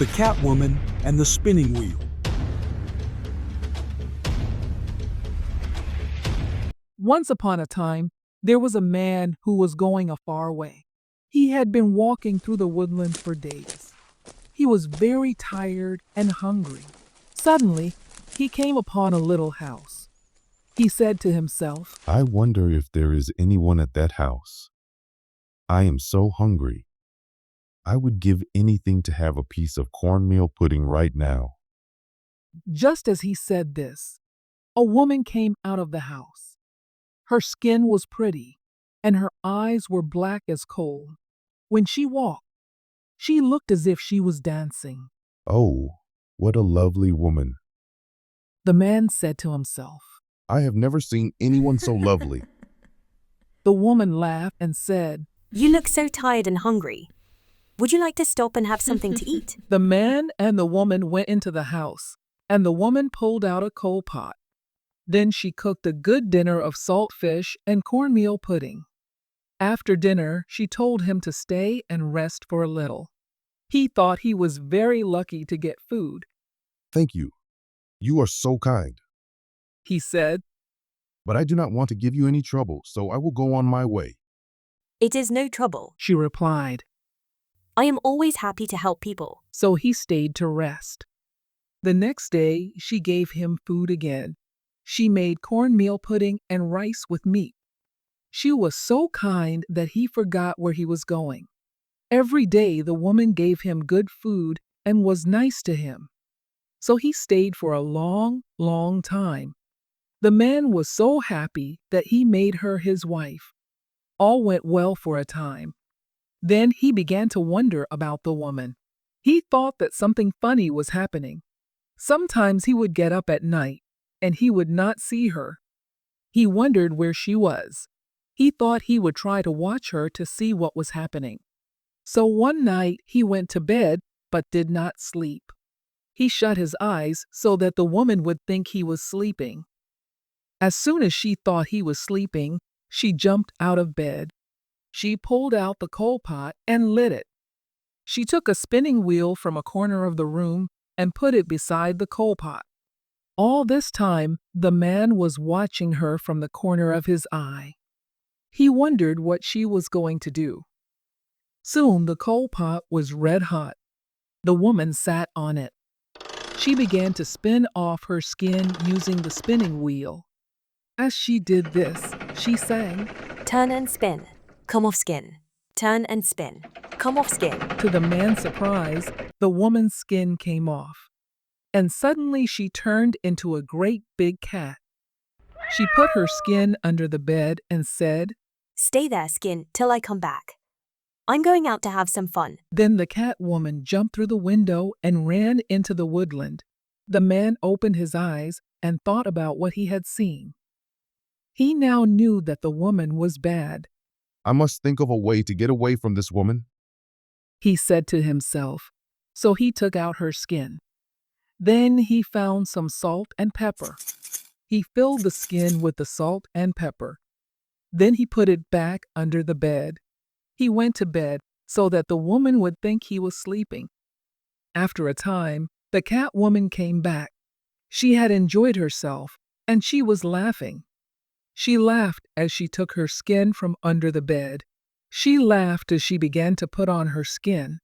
The Catwoman and the Spinning Wheel. Once upon a time, there was a man who was going a far way. He had been walking through the woodland for days. He was very tired and hungry. Suddenly, he came upon a little house. He said to himself, I wonder if there is anyone at that house. I am so hungry. I would give anything to have a piece of cornmeal pudding right now. Just as he said this, a woman came out of the house. Her skin was pretty, and her eyes were black as coal. When she walked, she looked as if she was dancing. Oh, what a lovely woman. The man said to himself. I have never seen anyone so lovely. The woman laughed and said, You look so tired and hungry. Would you like to stop and have something to eat? The man and the woman went into the house, and the woman pulled out a coal pot. Then she cooked a good dinner of salt fish and cornmeal pudding. After dinner, she told him to stay and rest for a little. He thought he was very lucky to get food. Thank you. You are so kind. He said, But I do not want to give you any trouble, so I will go on my way. It is no trouble. She replied. I am always happy to help people. So he stayed to rest. The next day, she gave him food again. She made cornmeal pudding and rice with meat. She was so kind that he forgot where he was going. Every day the woman gave him good food and was nice to him. So he stayed for a long, long time. The man was so happy that he made her his wife. All went well for a time. Then he began to wonder about the woman. He thought that something funny was happening. Sometimes he would get up at night and he would not see her. He wondered where she was. He thought he would try to watch her to see what was happening. So one night he went to bed but did not sleep. He shut his eyes so that the woman would think he was sleeping. As soon as she thought he was sleeping, she jumped out of bed. She pulled out the coal pot and lit it. She took a spinning wheel from a corner of the room and put it beside the coal pot. All this time, the man was watching her from the corner of his eye. He wondered what she was going to do. Soon the coal pot was red hot. The woman sat on it. She began to spin off her skin using the spinning wheel. As she did this, she sang, Turn and spin. Come off skin. Turn and spin. Come off skin. To the man's surprise, the woman's skin came off. And suddenly she turned into a great big cat. She put her skin under the bed and said, Stay there, skin, till I come back. I'm going out to have some fun. Then the cat woman jumped through the window and ran into the woodland. The man opened his eyes and thought about what he had seen. He now knew that the woman was bad. I must think of a way to get away from this woman. He said to himself. So he took out her skin. Then he found some salt and pepper. He filled the skin with the salt and pepper. Then he put it back under the bed. He went to bed so that the woman would think he was sleeping. After a time, the cat woman came back. She had enjoyed herself, and she was laughing. She laughed as she took her skin from under the bed. She laughed as she began to put on her skin.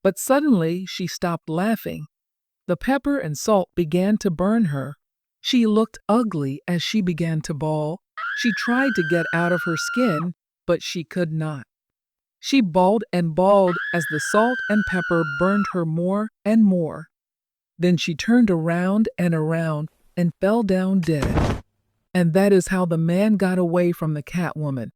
But suddenly she stopped laughing. The pepper and salt began to burn her. She looked ugly as she began to bawl. She tried to get out of her skin, but she could not. She bawled and bawled as the salt and pepper burned her more and more. Then she turned around and fell down dead. And that is how the man got away from the cat woman.